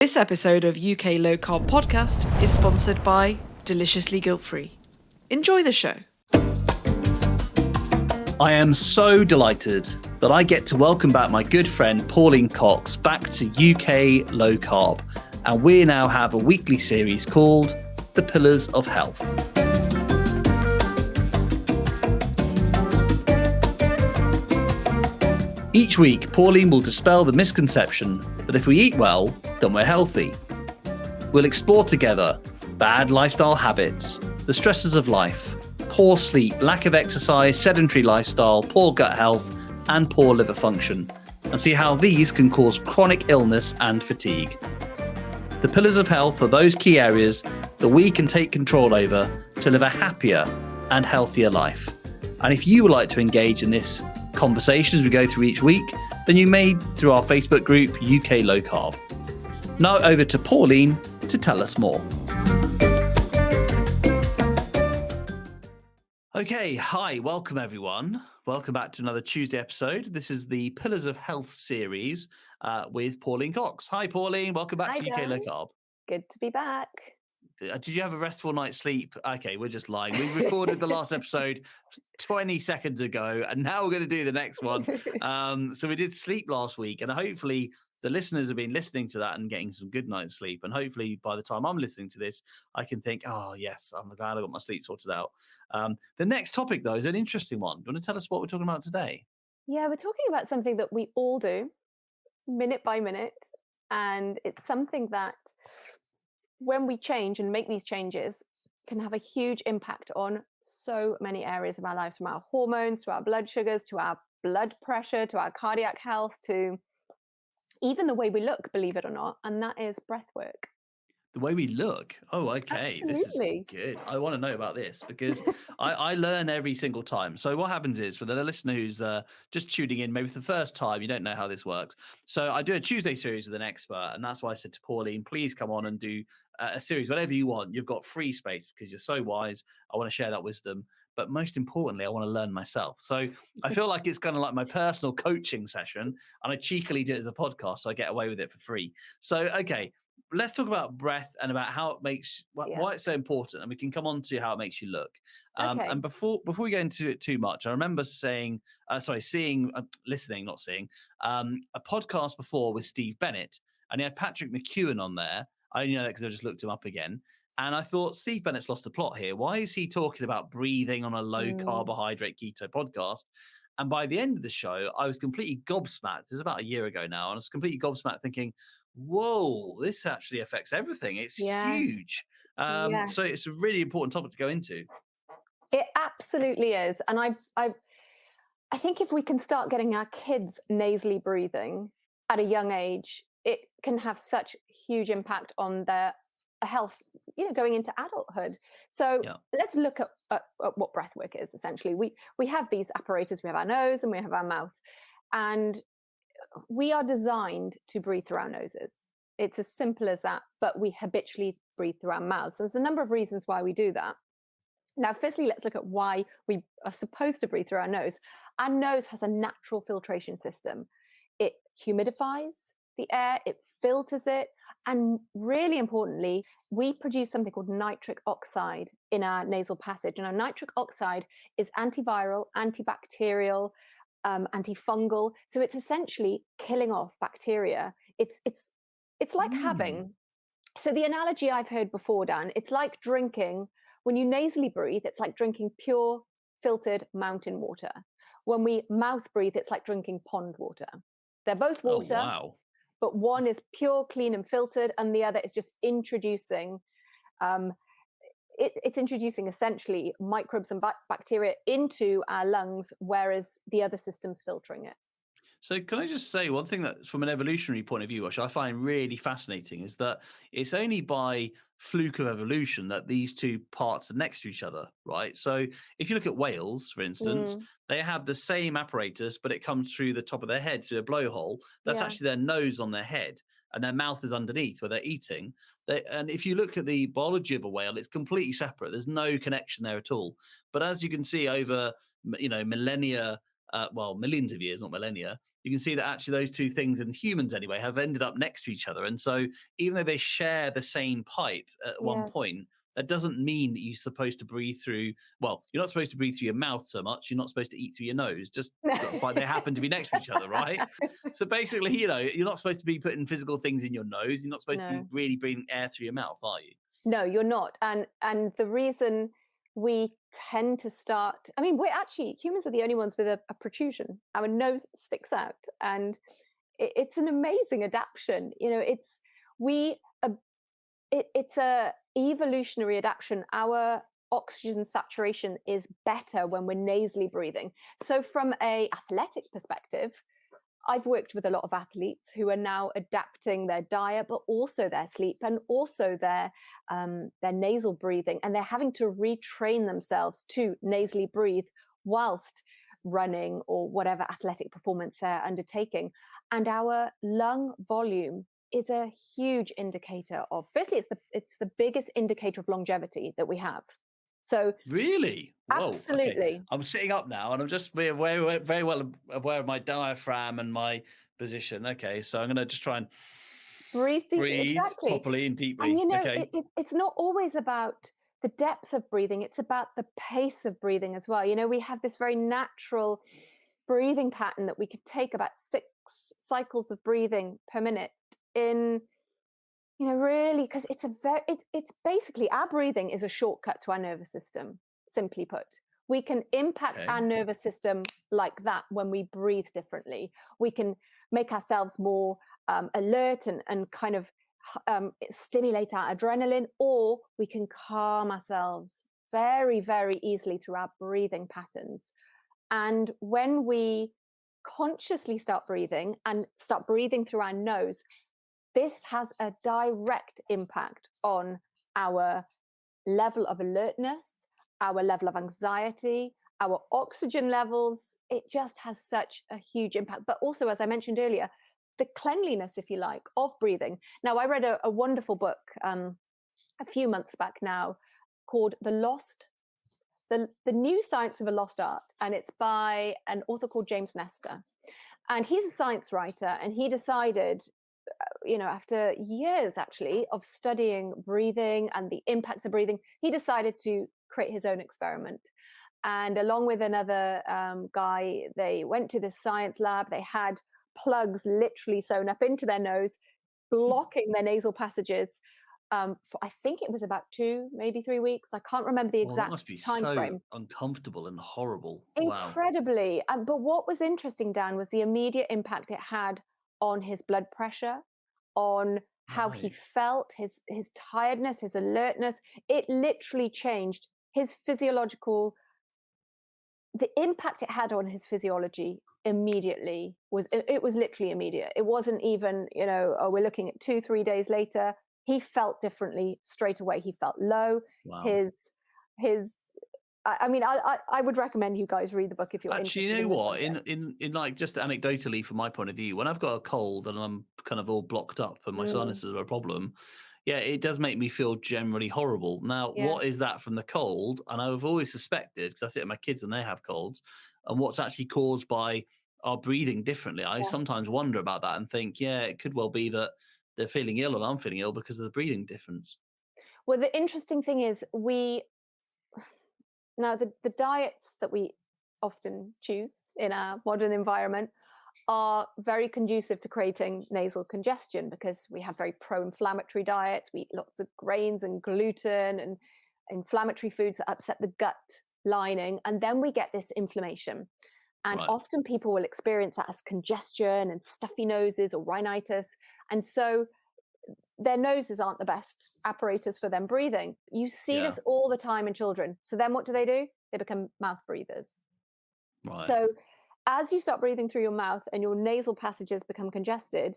This episode of UK Low Carb Podcast is sponsored by Deliciously Guilt-Free. Enjoy the show. I am so delighted that I get to welcome back my good friend Pauline Cox back to UK Low Carb. And we now have a weekly series called The Pillars of Health. Each week, Pauline will dispel the misconception that if we eat well, then we're healthy. We'll explore together bad lifestyle habits, the stresses of life, poor sleep, lack of exercise, sedentary lifestyle, poor gut health, and poor liver function, and see how these can cause chronic illness and fatigue. The pillars of health are those key areas that we can take control over to live a happier and healthier life. And if you would like to engage in this conversation as we go through each week, then you may through our Facebook group, UK Low Carb. Now over to Pauline to tell us more. Okay, hi, welcome everyone. Welcome back to another Tuesday episode. This is the Pillars of Health series with Pauline Cox. Hi Pauline, welcome back to UK Low Carb. Good to be back. Did you have a restful night's sleep? Okay, we're just lying. We recorded the last episode 20 seconds ago, and now we're going to do the next one. So we did sleep last week, and hopefully the listeners have been listening to that and getting some good night's sleep. And hopefully by the time I'm listening to this, I can think, oh, yes, I'm glad I got my sleep sorted out. The next topic, though, is an interesting one. Do you want to tell us what we're talking about today? Yeah, we're talking about something that we all do minute by minute. And it's something that when we change and make these changes can have a huge impact on so many areas of our lives, from our hormones to our blood sugars, to our blood pressure, to our cardiac health, to even the way we look, believe it or not. And that is breathwork. The way we look. Oh, okay. Absolutely. This is good. I want to know about this because I learn every single time. So what happens is, for the listener who's just tuning in, maybe for the first time, you don't know how this works. So I do a Tuesday series with an expert, and that's why I said to Pauline, please come on and do a series, whatever you want. You've got free space because you're so wise. I want to share that wisdom. But most importantly, I want to learn myself. So I feel like it's kind of like my personal coaching session, and I cheekily do it as a podcast, so I get away with it for free. So, okay. Let's talk about breath and about how it makes why it's so important, and we can come on to how it makes you look. Okay. And before we go into it too much, I remember listening, not seeing, a podcast before with Steve Bennett, and he had Patrick McKeown on there. I only know that because I just looked him up again, and I thought Steve Bennett's lost the plot here. Why is he talking about breathing on a low carbohydrate keto podcast? And by the end of the show, I was completely gobsmacked. This is about a year ago now, and I was completely gobsmacked, thinking, whoa, this actually affects everything. It's huge. So it's a really important topic to go into. It absolutely is. And I think if we can start getting our kids nasally breathing at a young age, it can have such huge impact on their health, going into adulthood. So let's look at what breathwork is. Essentially, we have these apparatus. We have our nose and we have our mouth, and we are designed to breathe through our noses. It's as simple as that, but we habitually breathe through our mouths. There's a number of reasons why we do that. Now, firstly, let's look at why we are supposed to breathe through our nose. Our nose has a natural filtration system. It humidifies the air, it filters it, and really importantly, we produce something called nitric oxide in our nasal passage. And our nitric oxide is antiviral, antibacterial, antifungal. So it's essentially killing off bacteria. It's like having, so the analogy I've heard before, Dan, it's like drinking, when you nasally breathe, it's like drinking pure filtered mountain water. When we mouth breathe, it's like drinking pond water. They're both water, but one is pure, clean and filtered, and the other is just introducing it's introducing essentially microbes and bacteria into our lungs, whereas the other system's filtering it. So can I just say one thing that from an evolutionary point of view, which I find really fascinating, is that it's only by fluke of evolution that these two parts are next to each other, right? So if you look at whales, for instance, they have the same apparatus, but it comes through the top of their head, through a blowhole. That's actually their nose on their head, and their mouth is underneath where they're eating. And if you look at the biology of a whale, it's completely separate. There's no connection there at all. But as you can see over, millennia well, millions of years, not millennia, you can see that actually those two things in humans anyway have ended up next to each other. And so even though they share the same pipe at one Yes. point, that doesn't mean that you're supposed to breathe through, well, you're not supposed to breathe through your mouth so much. You're not supposed to eat through your nose, just but they happen to be next to each other, right? So basically, you're not supposed to be putting physical things in your nose. You're not supposed to be No. really breathing air through your mouth, are you? No, you're not. And the reason we tend to start, I mean, we're actually, humans are the only ones with a protrusion. Our nose sticks out, and it's an amazing adaptation. We it's a evolutionary adaptation. Our oxygen saturation is better when we're nasally breathing. So from a athletic perspective, I've worked with a lot of athletes who are now adapting their diet, but also their sleep and also their nasal breathing, and they're having to retrain themselves to nasally breathe whilst running or whatever athletic performance they're undertaking. And our lung volume is a huge indicator of. Firstly, it's the biggest indicator of longevity that we have. So Really? Whoa. Okay. absolutely. I'm sitting up now, and I'm just very well aware of my diaphragm and my position. Okay, so I'm going to just try and Breathe deep, breathe exactly. properly and And deeply. Okay. it's not always about the depth of breathing, it's about the pace of breathing as well. We have this very natural breathing pattern that we could take about 6 cycles of breathing per minute in, really, because it's basically, our breathing is a shortcut to our nervous system, simply put. We can impact Okay. our nervous system like that when we breathe differently. We can make ourselves more alert and kind of stimulate our adrenaline, or we can calm ourselves very, very easily through our breathing patterns. And when we consciously start breathing and start breathing through our nose, this has a direct impact on our level of alertness, our level of anxiety, our oxygen levels. It just has such a huge impact. But also, as I mentioned earlier, the cleanliness, if you like, of breathing. Now, I read a wonderful book a few months back now called the New Science of a Lost Art, and it's by an author called James Nestor. And he's a science writer, and he decided, after years actually of studying breathing and the impacts of breathing, he decided to create his own experiment. And along with another guy, they went to this science lab. They had plugs literally sewn up into their nose, blocking their nasal passages for, I think it was about 2, maybe 3 weeks. I can't remember the Well, that must exact be time so frame. uncomfortable and horrible. Wow. Incredibly. But what was interesting, Dan, was the immediate impact it had on his blood pressure, on how he Right. felt, his tiredness, his alertness. It literally changed his physiological. The impact it had on his physiology immediately it was literally immediate. It wasn't even, we're looking at 2-3 days later. He felt differently straight away. He felt low. Wow. His I mean, I would recommend you guys read the book if you're Actually, interested you know in the what? subject. In like, just anecdotally from my point of view, when I've got a cold and I'm kind of all blocked up and my Mm, sinuses are a problem, yeah, it does make me feel generally horrible. Now, what yes, is that from the cold? And I've always suspected, because I see it with my kids when they have colds, and what's actually caused by our breathing differently. I yes. sometimes wonder about that and think, yeah, it could well be that they're feeling ill and I'm feeling ill because of the breathing difference. Well, the interesting thing is now the diets that we often choose in our modern environment are very conducive to creating nasal congestion, because we have very pro-inflammatory diets. We eat lots of grains and gluten and inflammatory foods that upset the gut lining, and then we get this inflammation. And Right. often people will experience that as congestion and stuffy noses or rhinitis. And so their noses aren't the best apparatus for them breathing. You see Yeah. this all the time in children. So then what do? They become mouth breathers. Right. So as you start breathing through your mouth and your nasal passages become congested,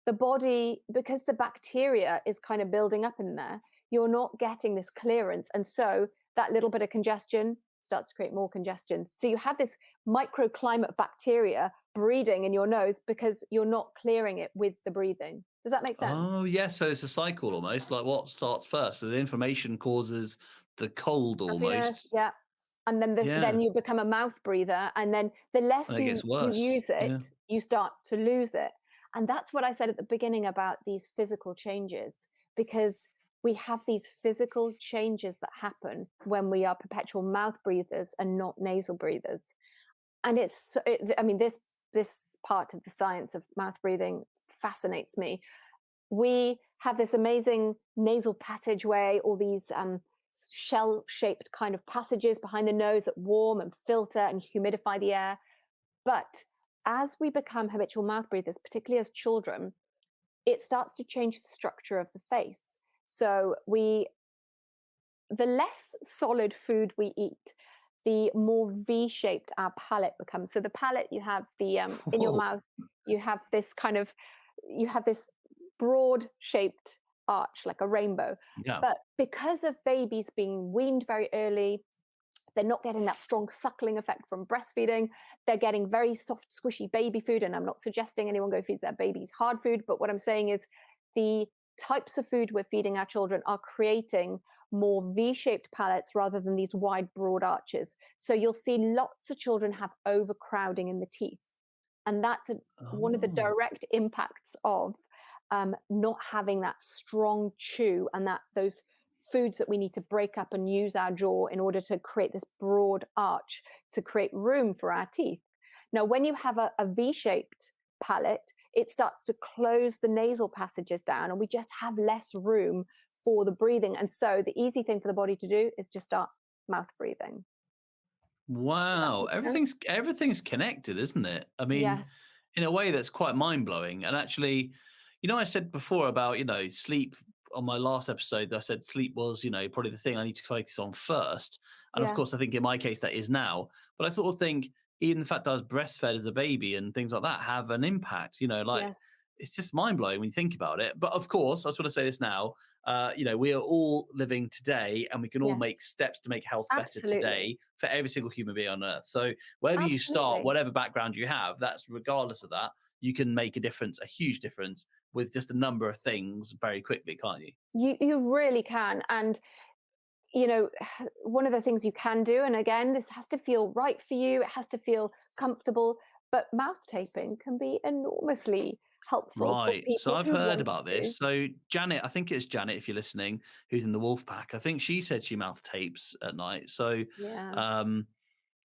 the body, because the bacteria is kind of building up in there, you're not getting this clearance. And so that little bit of congestion starts to create more congestion. So you have this microclimate of bacteria breeding in your nose because you're not clearing it with the breathing. Does that make sense? Oh, yes. So it's a cycle almost, like what starts first. So the inflammation causes the cold Stuffiness, almost. yeah. And then Yeah. then you become a mouth breather, and then the less And it gets you worse. use it, Yeah. you start to lose it. And that's what I said at the beginning about these physical changes, because we have these physical changes that happen when we are perpetual mouth breathers and not nasal breathers. And I mean, this part of the science of mouth breathing fascinates me. We have this amazing nasal passageway, all these shell-shaped kind of passages behind the nose that warm and filter and humidify the air. But as we become habitual mouth breathers, particularly as children, it starts to change the structure of the face. So the less solid food we eat, the more V-shaped our palate becomes. So the palate, you have the in your Whoa. mouth, you have this broad shaped arch like a rainbow. Yeah. But because of babies being weaned very early, they're not getting that strong suckling effect from breastfeeding. They're getting very soft, squishy baby food. And I'm not suggesting anyone go feed their babies hard food, but what I'm saying is the types of food we're feeding our children are creating more V-shaped palates rather than these wide, broad arches. So you'll see lots of children have overcrowding in the teeth. And that's one of the Oh. direct impacts of not having that strong chew, and those foods that we need to break up and use our jaw in order to create this broad arch to create room for our teeth. Now, when you have a V-shaped palate, it starts to close the nasal passages down, and we just have less room for the breathing. And so the easy thing for the body to do is just start mouth breathing. Does that Wow. make sense? Everything's connected, isn't it? I mean, Yes. in a way that's quite mind-blowing. And actually, I said before about, sleep on my last episode. I said sleep was, probably the thing I need to focus on first. And of Yes. course, I think in my case that is now. But I sort of think even the fact that I was breastfed as a baby and things like that have an impact, like Yes. it's just mind-blowing when you think about it. But of course, I just want to say this now, we are all living today, and we can all make Yes. steps to make health better Absolutely. today for every single human being on earth. So wherever you start, Absolutely. whatever background you have, that's regardless of that, you can make a difference, a huge difference with just a number of things very quickly, can't you? You really can. And one of the things you can do, and again, this has to feel right for you, it has to feel comfortable, but mouth taping can be enormously helpful for Right. So people I've who heard want about to. this. So Janet, I think it's Janet, if you're listening, who's in the Wolf Pack. I think she said she mouth tapes at night. So Yeah. um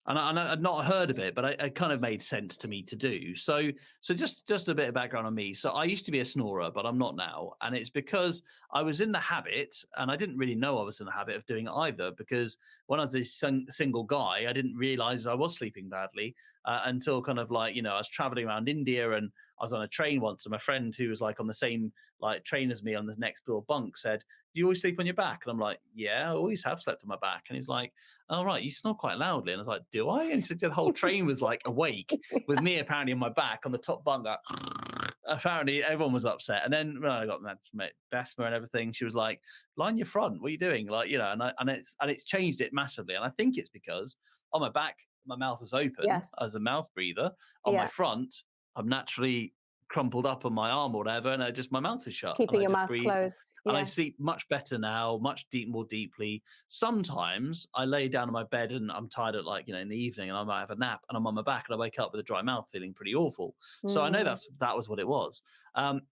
and I'd not heard of it, but it kind of made sense to me to do. So just a bit of background on me. So I used to be a snorer, but I'm not now, and it's because I was in the habit, and I didn't really know I was in the habit of doing it either. Because when I was a single guy, I didn't realize I was sleeping badly until kind of like I was traveling around India, and I was on a train once, and my friend who was like on the same like train as me on the next door bunk said, "Do you always sleep on your back?" And I'm like, "Yeah, I always have slept on my back." And he's like, "Oh, right, you snore quite loudly." And I was like, "Do I?" And so the whole train was like awake with me apparently on my back on the top bunk. Like, apparently everyone was upset. And then when I got met Besma and everything, she was like, "Line your front. What are you doing?" Like, and it's changed it massively. And I think it's because on my back, my mouth was open Yes. as a mouth breather. On my Yeah. front, I'm naturally crumpled up on my arm or whatever, and my mouth is shut, and Keeping I your just mouth breathe. closed. And I Yes. sleep much better now, more deeply. Sometimes I lay down on my bed and I'm tired at in the evening, and I might have a nap, and I'm on my back and I wake up with a dry mouth feeling pretty awful. So I know Mm. that was what it was.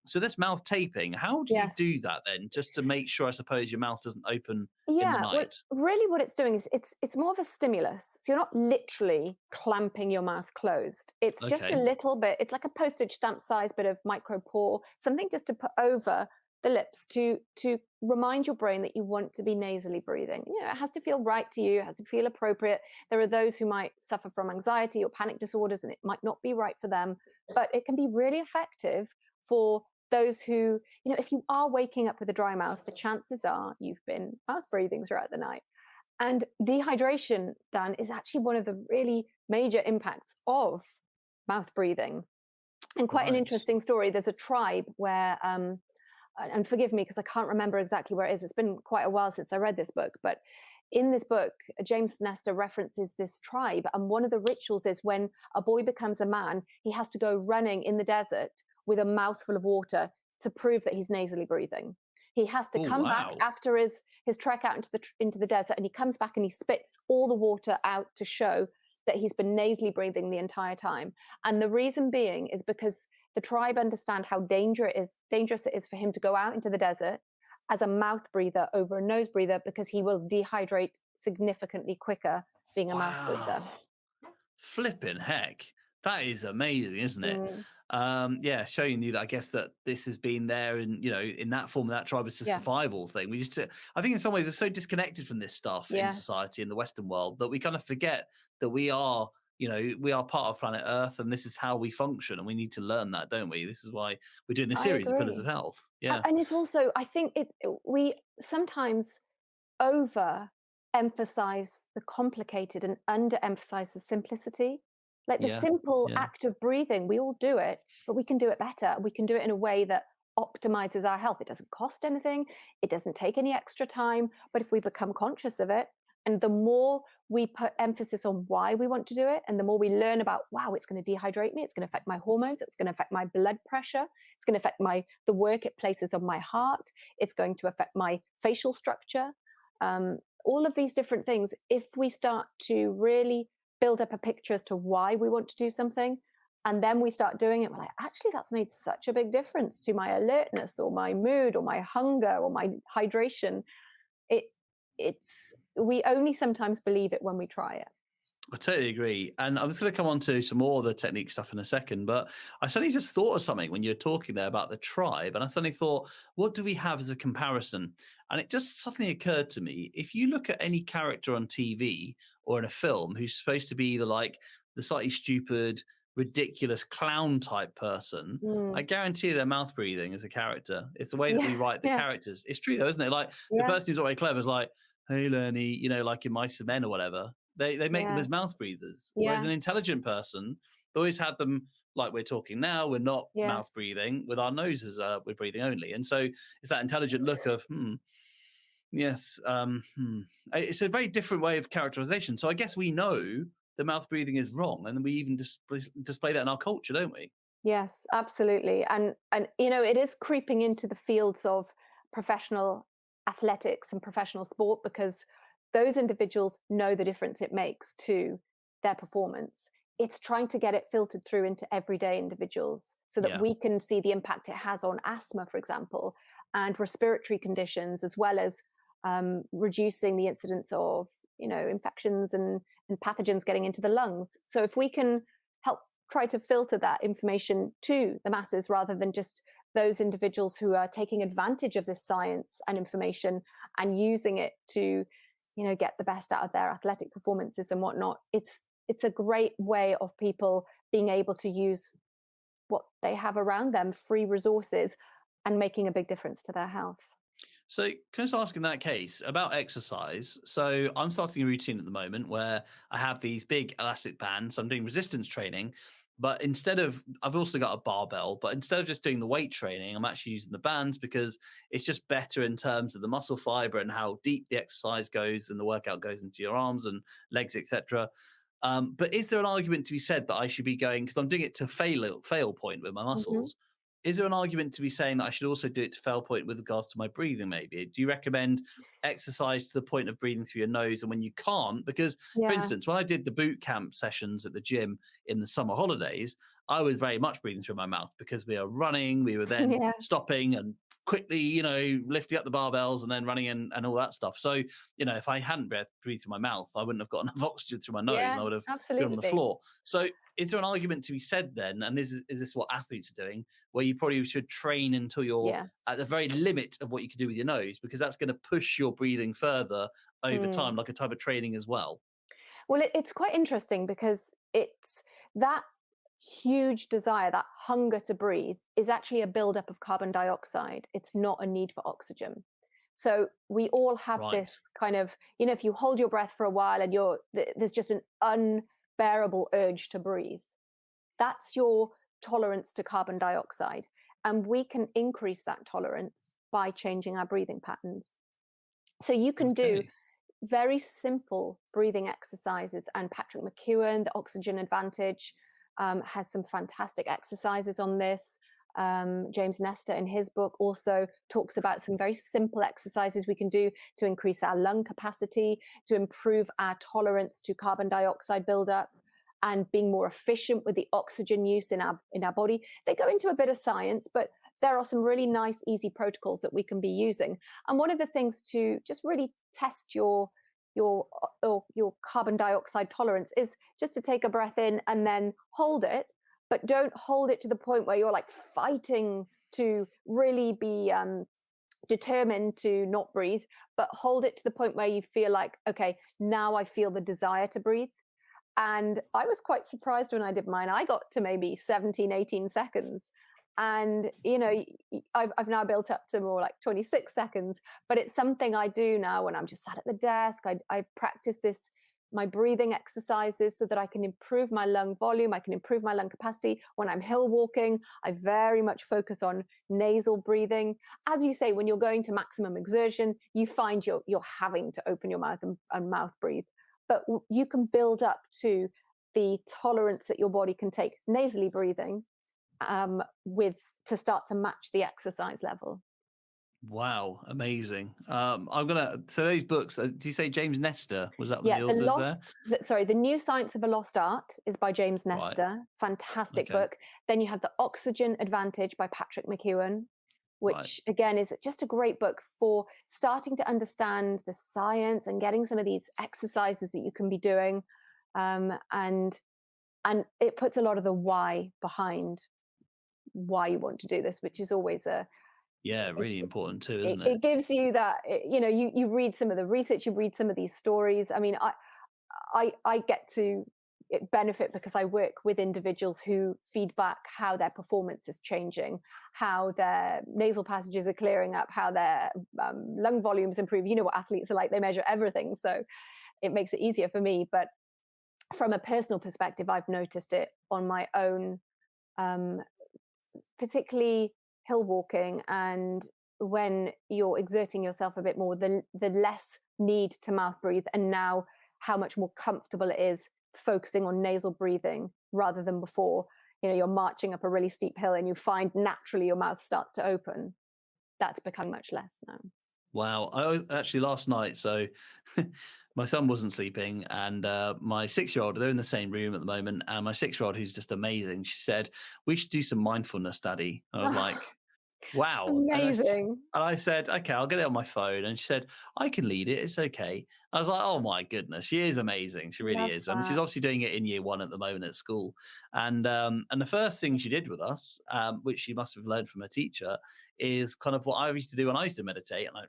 So this mouth taping, how do you Yes. do that then? Just to make sure, I suppose, your mouth doesn't open in the Yeah, well, night. really what it's doing is it's more of a stimulus. So you're not literally clamping your mouth closed. It's just a Okay. little bit, it's like a postage stamp size bit of micro pore, something just to put over the lips to remind your brain that you want to be nasally breathing. It has to feel right to you, it has to feel appropriate. There are those who might suffer from anxiety or panic disorders, and it might not be right for them, but it can be really effective for those who, if you are waking up with a dry mouth, the chances are you've been mouth breathing throughout the night. And dehydration, Dan, is actually one of the really major impacts of mouth breathing. And quite an Right. interesting story. There's a tribe where, and forgive me because I can't remember exactly where it is. It's been quite a while since I read this book, but in this book, James Nestor references this tribe. And one of the rituals is when a boy becomes a man, he has to go running in the desert with a mouthful of water to prove that he's nasally breathing. He has to Oh, come back wow. after his trek out into the desert, and he comes back and he spits all the water out to show that he's been nasally breathing the entire time. And the reason being is because the tribe understand how dangerous it is for him to go out into the desert as a mouth breather over a nose breather, because he will dehydrate significantly quicker being a mouth breather. Wow. Flipping heck. That is amazing, isn't it? Mm, Yeah, showing you that I guess that this has been there and in that form of that tribe, it's a yeah. survival thing. I think in some ways we're so disconnected from this stuff in Yes. society in the Western world that we kind of forget that we are part of planet Earth and this is how we function and we need to learn that, don't we? This is why we're doing this I series of Pillars of agree. Health. Yeah. And it's also, I think we sometimes over emphasize the complicated and under emphasize the simplicity. Like the Yeah. simple Yeah. act of breathing, we all do it, but we can do it better. We can do it in a way that optimizes our health. It doesn't cost anything, it doesn't take any extra time. But if we become conscious of it, and the more we put emphasis on why we want to do it, and the more we learn about, wow, it's going to dehydrate me, it's going to affect my hormones, it's going to affect my blood pressure, it's going to affect the work it places on my heart, it's going to affect my facial structure. All of these different things, if we start to really build up a picture as to why we want to do something, and then we start doing it, we're like, actually, that's made such a big difference to my alertness or my mood or my hunger or my hydration. It it's we only sometimes believe it when we try it. I totally agree. And I'm just going to come on to some more of the technique stuff in a second. But I suddenly just thought of something when you were talking there about the tribe. And I suddenly thought, what do we have as a comparison? And it just suddenly occurred to me, if you look at any character on TV or in a film who's supposed to be either like the slightly stupid, ridiculous clown type person, I Mm. guarantee their mouth breathing as a character. It's the way that Yeah, we write the yeah, characters. It's true though, isn't it? Like the yeah, person who's not very clever is like, hey, Lenny, like in Mice and Men or whatever. They make them as yes, mouth breathers. Whereas an yes, intelligent person, they always had them like we're talking now. We're not mouth yes. breathing with our noses. We're breathing only, and so it's that intelligent look of yes. It's a very different way of characterization. So I guess we know the mouth breathing is wrong, and we even display that in our culture, don't we? Yes, absolutely. And it is creeping into the fields of professional athletics and professional sport, because those individuals know the difference it makes to their performance. It's trying to get it filtered through into everyday individuals so that Yeah. we can see the impact it has on asthma, for example, and respiratory conditions, as well as reducing the incidence of infections and pathogens getting into the lungs. So if we can help try to filter that information to the masses rather than just those individuals who are taking advantage of this science and information and using it to get the best out of their athletic performances and whatnot. It's a great way of people being able to use what they have around them, free resources, and making a big difference to their health. So, can I just ask in that case about exercise? So, I'm starting a routine at the moment where I have these big elastic bands. I'm doing resistance training, but I've also got a barbell, but instead of just doing the weight training, I'm actually using the bands because it's just better in terms of the muscle fiber and how deep the exercise goes and the workout goes into your arms and legs, etc. But is there an argument to be said that I should be going because I'm doing it to fail point with my Hmm. muscles? Is there an argument to be saying that I should also do it to fail point with regards to my breathing? Maybe do you recommend exercise to the point of breathing through your nose, and when you can't? Because, for Yeah. instance, when I did the boot camp sessions at the gym in the summer holidays, I was very much breathing through my mouth because we were running, we were then Yeah. stopping and quickly, lifting up the barbells and then running and all that stuff. So, if I hadn't breathed through my mouth, I wouldn't have got enough oxygen through my nose and Yeah. I would have been on the Absolutely. floor. So, is there an argument to be said then? And is this what athletes are doing, where you probably should train until you're Yeah. at the very limit of what you can do with your nose, because that's going to push your breathing further over Mm. time, like a type of training as well? Well, it's quite interesting because it's that huge desire, that hunger to breathe, is actually a buildup of carbon dioxide. It's not a need for oxygen. So we all have Right. this kind of, if you hold your breath for a while and there's just an unbearable urge to breathe. That's your tolerance to carbon dioxide. And we can increase that tolerance by changing our breathing patterns. So you can do Okay. very simple breathing exercises. And Patrick McEwen, the Oxygen Advantage, has some fantastic exercises on this. James Nestor in his book also talks about some very simple exercises we can do to increase our lung capacity, to improve our tolerance to carbon dioxide buildup, and being more efficient with the oxygen use in our body. They go into a bit of science, but there are some really nice, easy protocols that we can be using. And one of the things to just really test your carbon dioxide tolerance is just to take a breath in and then hold it, but don't hold it to the point where you're like fighting to really be determined to not breathe, but hold it to the point where you feel like, okay, now I feel the desire to breathe. And I was quite surprised when I did mine. I got to maybe 17, 18 seconds. And, I've now built up to more like 26 seconds, but it's something I do now when I'm just sat at the desk. I practice my breathing exercises so that I can improve my lung volume. I can improve my lung capacity. When I'm hill walking, I very much focus on nasal breathing. As you say, when you're going to maximum exertion, you find you're having to open your mouth and mouth breathe. But you can build up to the tolerance that your body can take nasally breathing to start to match the exercise level. Wow, amazing. So those books, do you say James Nestor? Was that Yeah, the authors there? The New Science of a Lost Art is by James Nestor. Right. Fantastic Okay. book. Then you have The Oxygen Advantage by Patrick McEwen, which again is just a great book for starting to understand the science and getting some of these exercises that you can be doing. And it puts a lot of the why behind why you want to do this, which is always really important too, isn't it gives you that, you read some of the research, you read some of these stories. I mean, I get to benefit because I work with individuals who feedback how their performance is changing, how their nasal passages are clearing up, how their lung volumes improve. You know what athletes are like, they measure everything. So it makes it easier for me. But from a personal perspective, I've noticed it on my own, particularly hill walking, and when you're exerting yourself a bit more, the less need to mouth breathe, and now how much more comfortable it is focusing on nasal breathing rather than before. You're marching up a really steep hill and you find naturally your mouth starts to open. That's become much less now. Wow. I was actually last night, so my son wasn't sleeping, and my 6-year-old, they're in the same room at the moment, and my 6-year-old, who's just amazing, she said, we should do some mindfulness, Daddy. I was like, wow. Amazing. And I said, okay, I'll get it on my phone. And she said, I can lead it. It's okay. I was like, oh my goodness, she is amazing. She really Love is. And she's that. obviously doing it in year 1 at the moment at school. And the first thing she did with us, which she must have learned from her teacher, is kind of what I used to do when I used to meditate. And I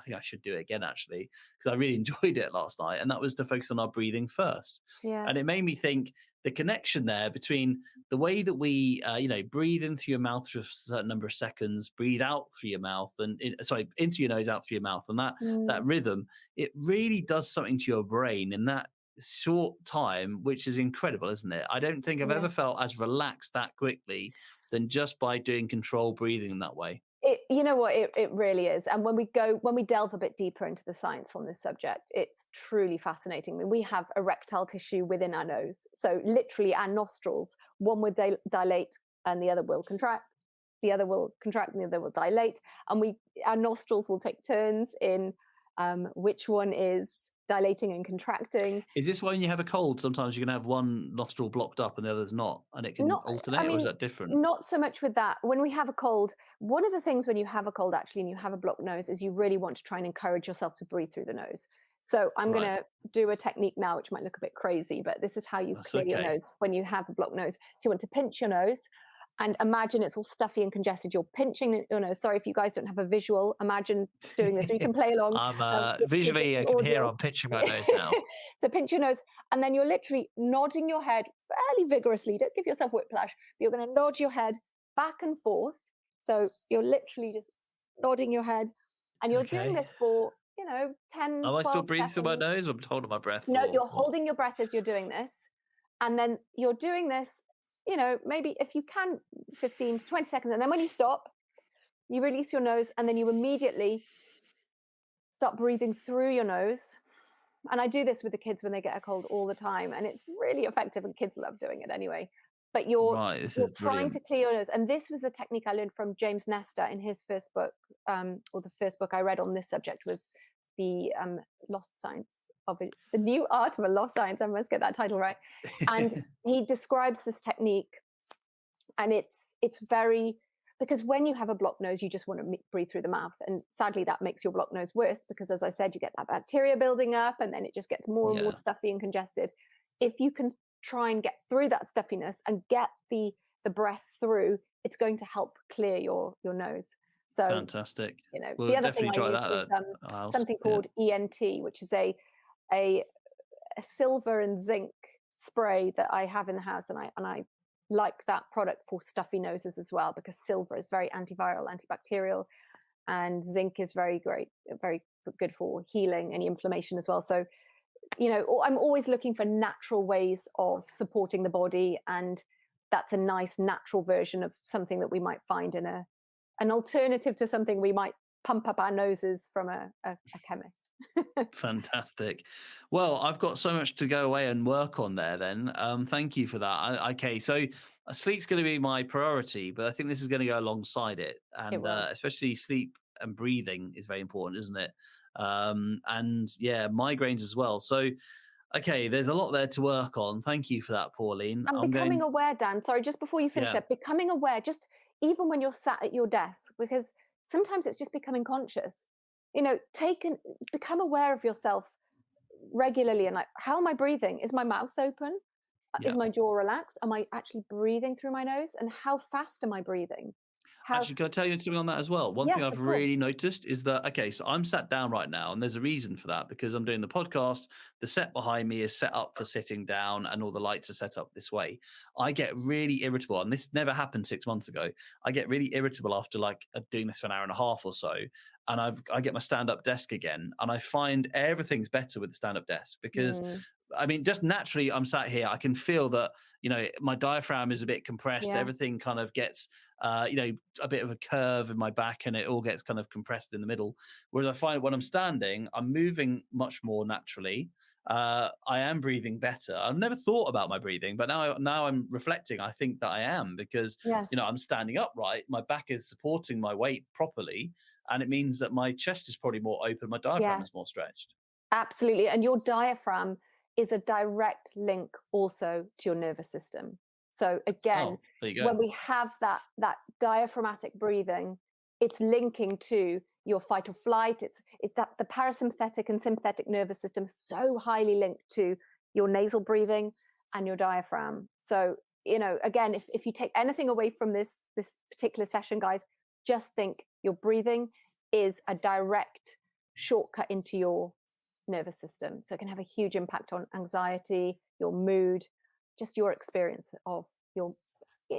think I should do it again, actually, because I really enjoyed it last night. And that was to focus on our breathing first. Yes. And it made me think the connection there between the way that we, breathe in through your mouth for a certain number of seconds, breathe out through your mouth, into your nose, out through your mouth, and that rhythm, it really does something to your brain in that short time, which is incredible, isn't it? I don't think I've ever felt as relaxed that quickly than just by doing controlled breathing in that way. It really is. And when we delve a bit deeper into the science on this subject, it's truly fascinating. I mean, we have erectile tissue within our nose. So literally our nostrils, one will dilate and the other will contract. The other will contract and the other will dilate. And our nostrils will take turns in which one is dilating and contracting. Is this when you have a cold? Sometimes you can have one nostril blocked up and the other's not, and it can alternate, or is that different? Not so much with that. When we have a cold, one of the things when you have a cold actually and you have a blocked nose is you really want to try and encourage yourself to breathe through the nose. So I'm going to do a technique now, which might look a bit crazy, but this is how you clear your nose when you have a blocked nose. So you want to pinch your nose and imagine it's all stuffy and congested. You're pinching your nose. Sorry if you guys don't have a visual. Imagine doing this, or you can play along. I'm visually, I can hear I'm pinching my nose now. So pinch your nose, and then you're literally nodding your head fairly vigorously. Don't give yourself whiplash. But you're going to nod your head back and forth. So you're literally just nodding your head, and you're doing this for 10. Am I still 12 breathing seconds. through my nose, or I'm holding my breath? No, you're holding your breath as you're doing this, and then you're doing this. Maybe if you can, 15 to 20 seconds. And then when you stop, you release your nose and then you immediately start breathing through your nose. And I do this with the kids when they get a cold all the time. And it's really effective and kids love doing it anyway. but you're Right, this you're is trying brilliant. to clear your nose. And this was the technique I learned from James Nestor in his first book, or the first book I read on this subject was the Lost Science of it, the New Art of a Lost Science. I must get that title right. And he describes this technique, and it's very, because when you have a blocked nose, you just want to breathe through the mouth, and sadly that makes your blocked nose worse, because as I said, you get that bacteria building up, and then it just gets more and more Yeah, stuffy and congested. If you can try and get through that stuffiness and get the breath through, it's going to help clear your nose. So, fantastic. you know, We'll the other thing definitely I try use that is at our house. something Yeah. called ENT, which is a silver and zinc spray that I have in the house, and I like that product for stuffy noses as well, because silver is very antiviral, antibacterial, and zinc is very good for healing any inflammation as well. So, you know, I'm always looking for natural ways of supporting the body, and that's a nice natural version of something that we might find in an alternative to something we might pump up our noses from a chemist. Fantastic. Well, I've got so much to go away and work on there then. Thank you for that. Okay, so sleep's going to be my priority, but I think this is going to go alongside it. It And will. especially sleep and breathing is very important, isn't it? And yeah, migraines as well. So, okay, there's a lot there to work on. Thank you for that, Pauline. And I'm becoming going, aware, Dan, sorry, just before you finish yeah, up, becoming aware, just even when you're sat at your desk, because sometimes it's just becoming conscious. You know, become aware of yourself regularly, and like, how am I breathing? Is my mouth open? Is yeah. my jaw relaxed? Am I actually breathing through my nose? And how fast am I breathing? How? Actually, can I tell you something on that as well? One thing Yes, I've of really course. noticed is that, okay, so I'm sat down right now, and there's a reason for that because I'm doing the podcast. The set behind me is set up for sitting down, and all the lights are set up this way. I get really irritable, and this never happened 6 months ago. I get really irritable after like doing this for an hour and a half or so, and I get my stand up desk again, and I find everything's better with the stand up desk because Mm, I mean, just naturally, I'm sat here. I can feel that, my diaphragm is a bit compressed. yes. Everything kind of gets, a bit of a curve in my back, and it all gets kind of compressed in the middle. Whereas I find when I'm standing, I'm moving much more naturally. I am breathing better. I've never thought about my breathing, but now I'm reflecting. I think that I am because Yes. I'm standing upright. My back is supporting my weight properly, and it means that my chest is probably more open. My diaphragm is Yes. more stretched. Absolutely. And your diaphragm is a direct link also to your nervous system. So again, Oh, there you go. when we have that diaphragmatic breathing, it's linking to your fight or flight. It's that the parasympathetic and sympathetic nervous system is so highly linked to your nasal breathing and your diaphragm. So, you know, again, if you take anything away from this particular session, guys, just think your breathing is a direct shortcut into your nervous system. So it can have a huge impact on anxiety, your mood, just your experience of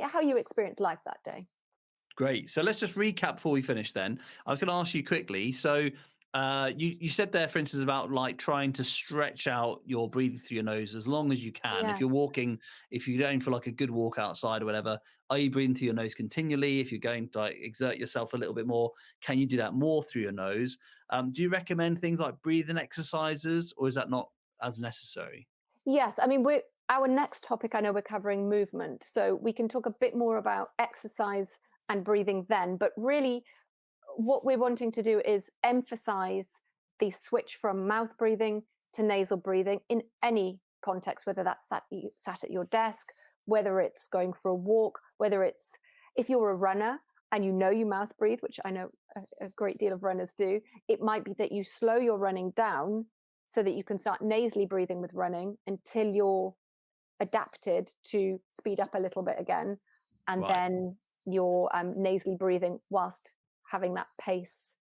how you experience life that day. Great. So let's just recap before we finish then. I was going to ask you quickly. So you said there, for instance, about like trying to stretch out your breathing through your nose as long as you can. If Yes. you're walking, if you're going for like a good walk outside or whatever, are you breathing through your nose continually? If you're going to like exert yourself a little bit more, can you do that more through your nose? Do you recommend things like breathing exercises, or is that not as necessary? Yes. I mean, our next topic, I know we're covering movement. So we can talk a bit more about exercise and breathing then. But really, what we're wanting to do is emphasize the switch from mouth breathing to nasal breathing in any context, whether that's sat at your desk, whether it's going for a walk, whether it's if you're a runner and you mouth breathe, which I know a great deal of runners do. It might be that you slow your running down so that you can start nasally breathing with running until you're adapted to speed up a little bit again, and Right. then you're nasally breathing whilst having that pace.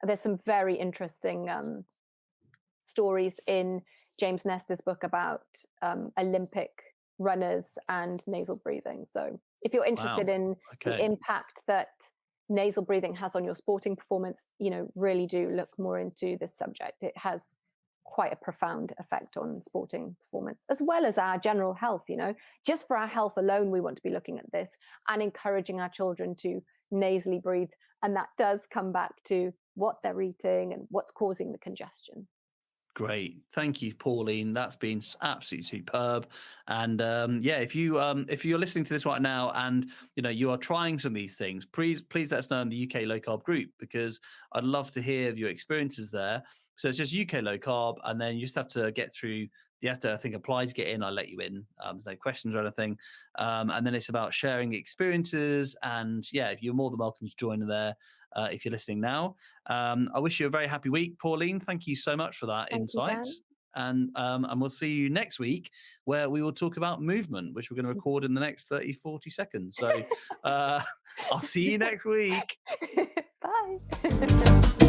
There's some very interesting stories in James Nestor's book about Olympic runners and nasal breathing. So if you're interested Wow. in the Okay. impact that nasal breathing has on your sporting performance, really do look more into this subject. It has quite a profound effect on sporting performance, as well as our general health. Just for our health alone, we want to be looking at this and encouraging our children to nasally breathe. And that does come back to what they're eating and what's causing the congestion. Great, thank you, Pauline. That's been absolutely superb. And if you're listening to this right now, and you are trying some of these things, please let us know in the UK Low Carb group, because I'd love to hear of your experiences there. So it's just UK Low Carb, and then you just have to get through. You have to, I think, apply to get in. I'll let you in. There's no questions or anything. And then it's about sharing experiences. And if you're more than welcome to join there if you're listening now. I wish you a very happy week, Pauline. Thank you so much for that Thank you, insight. Dan. And we'll see you next week, where we will talk about movement, which we're going to record in the next 30-40 seconds. So I'll see you next week. Bye.